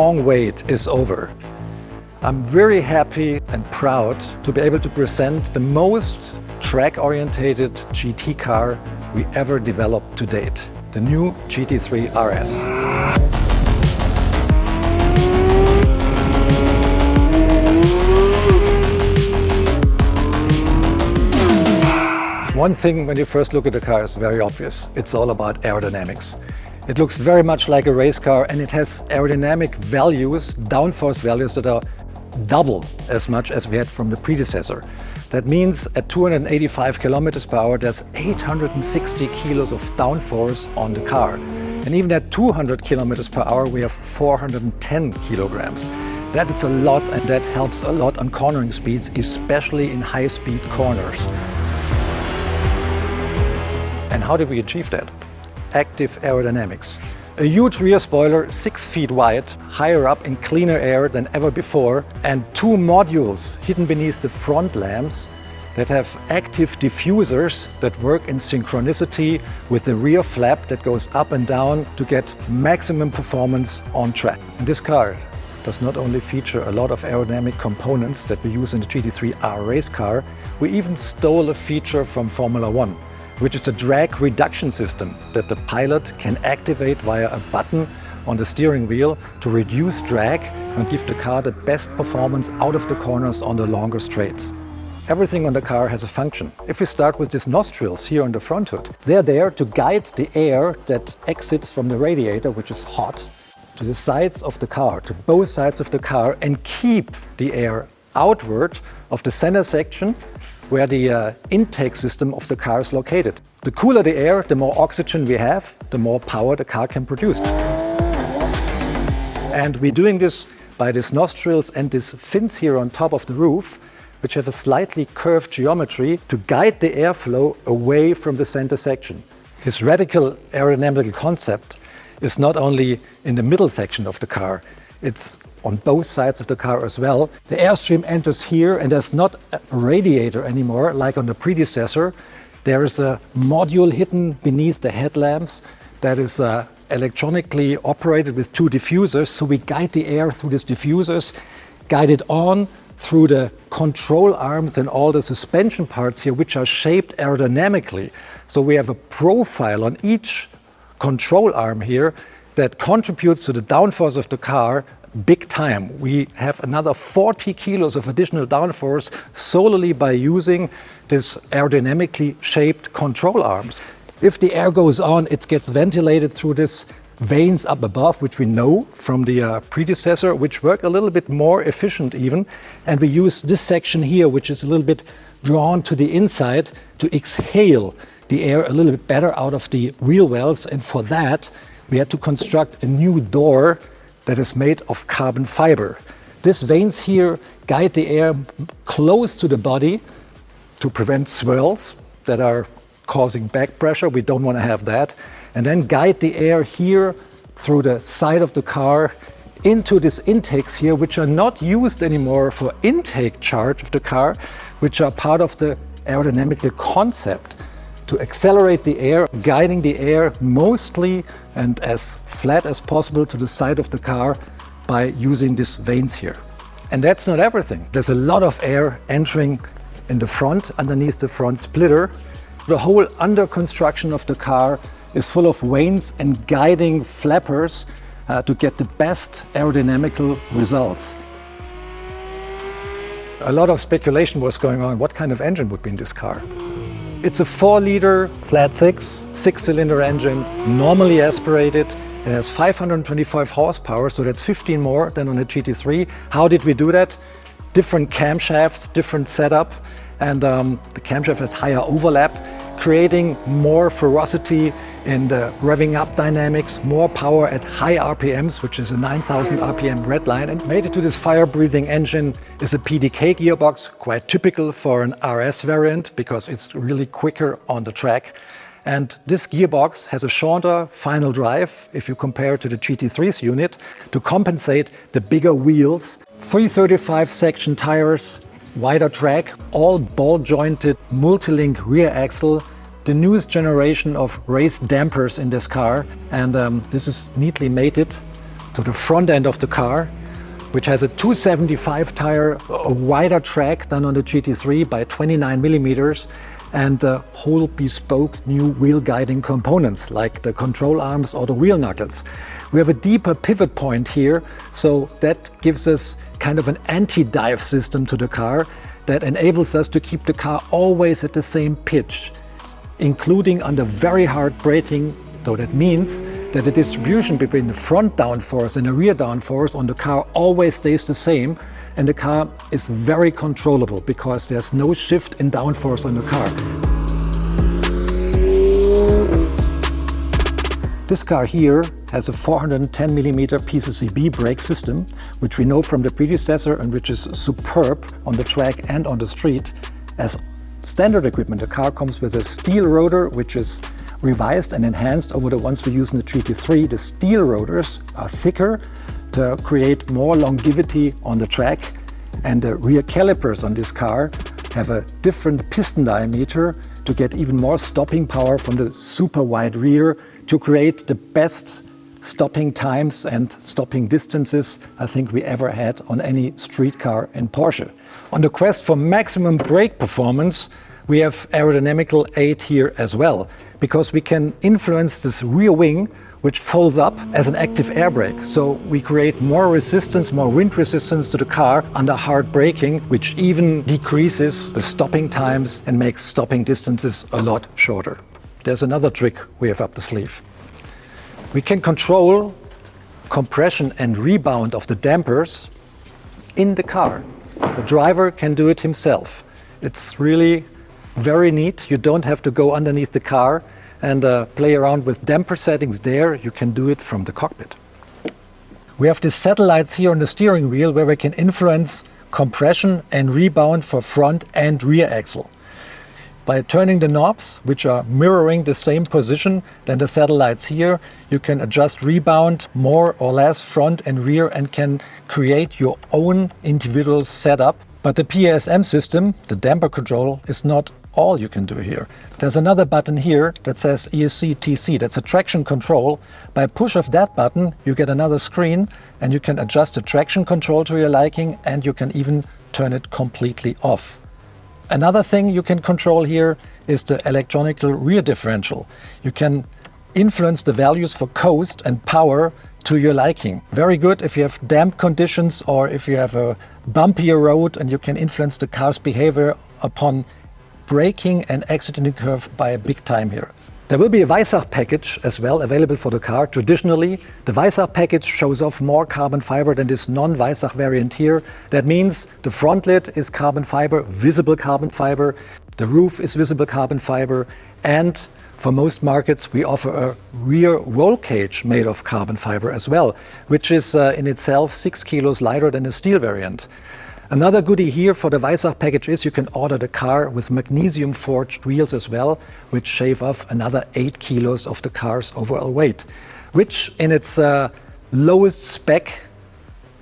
long wait is over. I'm very happy and proud to be able to present the most track-orientated GT car we ever developed to date, the new GT3 RS. One thing when you first look at the car is very obvious. It's all about aerodynamics. It looks very much like a race car, and it has aerodynamic values, downforce values that are double as much as we had from the predecessor. That means at 285 kilometers per hour, there's 860 kilos of downforce on the car. And even at 200 kilometers per hour, we have 410 kilograms. That is a lot, and that helps a lot on cornering speeds, especially in high-speed corners. And how did we achieve that? Active aerodynamics. A huge rear spoiler, 6 feet wide, higher up in cleaner air than ever before, and 2 modules hidden beneath the front lamps that have active diffusers that work in synchronicity with the rear flap that goes up and down to get maximum performance on track. And this car does not only feature a lot of aerodynamic components that we use in the GT3 R race car, we even stole a feature from Formula One, which is a drag reduction system that the pilot can activate via a button on the steering wheel to reduce drag and give the car the best performance out of the corners on the longer straights. Everything on the car has a function. If we start with these nostrils here on the front hood, they're there to guide the air that exits from the radiator, which is hot, to the sides of the car, to both sides of the car, and keep the air outward of the center section where the intake system of the car is located. The cooler the air, the more oxygen we have, the more power the car can produce. And we're doing this by these nostrils and these fins here on top of the roof, which have a slightly curved geometry to guide the airflow away from the center section. This radical aerodynamical concept is not only in the middle section of the car, it's on both sides of the car as well. The airstream enters here, and there's not a radiator anymore like on the predecessor. There is a module hidden beneath the headlamps that is electronically operated with 2 diffusers. So we guide the air through these diffusers, guide it on through the control arms and all the suspension parts here, which are shaped aerodynamically. So we have a profile on each control arm here that contributes to the downforce of the car big time. We have another 40 kilos of additional downforce solely by using this aerodynamically shaped control arms. If the air goes on, it gets ventilated through these vanes up above, which we know from the predecessor, which work a little bit more efficient even. And we use this section here, which is a little bit drawn to the inside, to exhale the air a little bit better out of the wheel wells. And for that, we had to construct a new door that is made of carbon fiber. These vanes here guide the air close to the body to prevent swirls that are causing back pressure. We don't want to have that. And then guide the air here through the side of the car into these intakes here, which are not used anymore for intake charge of the car, which are part of the aerodynamical concept to accelerate the air, guiding the air mostly and as flat as possible to the side of the car by using these vanes here. And that's not everything. There's a lot of air entering in the front, underneath the front splitter. The whole under construction of the car is full of vanes and guiding flappers to get the best aerodynamical results. A lot of speculation was going on what kind of engine would be in this car. It's a 4-liter flat 6-cylinder engine, normally aspirated. It has 525 horsepower, so that's 15 more than on a GT3. How did we do that? Different camshafts, different setup, and the camshaft has higher overlap, creating more ferocity in the revving up dynamics, more power at high RPMs, which is a 9,000 RPM red line. And made it to this fire-breathing engine is a Pdk gearbox, quite typical for an RS variant because it's really quicker on the track. And this gearbox has a shorter final drive if you compare it to the GT3's unit to compensate the bigger wheels. 335 section tires, wider track, all ball-jointed multi-link rear axle, the newest generation of race dampers in this car, and this is neatly mated to the front end of the car, which has a 275 tire, a wider track than on the GT3 by 29 millimeters, and whole bespoke new wheel guiding components like the control arms or the wheel knuckles. We have a deeper pivot point here, so that gives us kind of an anti-dive system to the car that enables us to keep the car always at the same pitch, including under very hard braking. So that means that the distribution between the front downforce and the rear downforce on the car always stays the same, and the car is very controllable because there's no shift in downforce on the car. This car here has a 410mm PCCB brake system, which we know from the predecessor and which is superb on the track and on the street. As standard equipment, the car comes with a steel rotor, which is revised and enhanced over the ones we use in the GT3. The steel rotors are thicker to create more longevity on the track, and the rear calipers on this car have a different piston diameter to get even more stopping power from the super wide rear to create the best stopping times and stopping distances I think we ever had on any street car in Porsche. On the quest for maximum brake performance, we have aerodynamical aid here as well, because we can influence this rear wing, which folds up as an active air brake. So we create more resistance, more wind resistance to the car under hard braking, which even decreases the stopping times and makes stopping distances a lot shorter. There's another trick we have up the sleeve. We can control compression and rebound of the dampers in the car. The driver can do it himself. It's really very neat. You don't have to go underneath the car and play around with damper settings there. You can do it from the cockpit. We have these satellites here on the steering wheel where we can influence compression and rebound for front and rear axle. By turning the knobs, which are mirroring the same position than the satellites here, you can adjust rebound more or less front and rear and can create your own individual setup. But the PASM system, the damper control, is not all you can do here. There's another button here that says ESC TC, that's a traction control. By push of that button, you get another screen and you can adjust the traction control to your liking, and you can even turn it completely off. Another thing you can control here is the electronical rear differential. You can influence the values for coast and power to your liking. Very good if you have damp conditions or if you have a bumpier road, and you can influence the car's behavior upon braking and exiting the curve by a big time here. There will be a Weissach package as well available for the car. Traditionally, the Weissach package shows off more carbon fiber than this non-Weissach variant here. That means the front lid is carbon fiber, visible carbon fiber, the roof is visible carbon fiber, and for most markets we offer a rear roll cage made of carbon fiber as well, which is in itself 6 kilos lighter than the steel variant. Another goodie here for the Weissach package is you can order the car with magnesium forged wheels as well, which shave off another 8 kilos of the car's overall weight, which in its lowest spec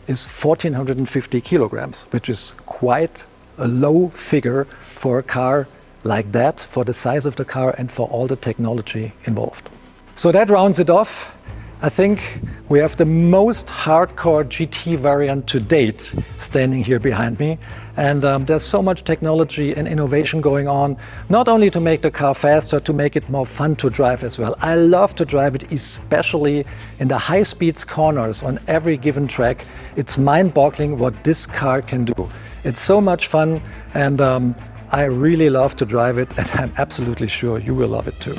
is 1450 kilograms, which is quite a low figure for a car like that, for the size of the car and for all the technology involved. So that rounds it off. I think we have the most hardcore GT variant to date standing here behind me, and there's so much technology and innovation going on, not only to make the car faster, to make it more fun to drive as well. I love to drive it, especially in the high speeds corners on every given track. It's mind-boggling what this car can do. It's so much fun, and I really love to drive it, and I'm absolutely sure you will love it too.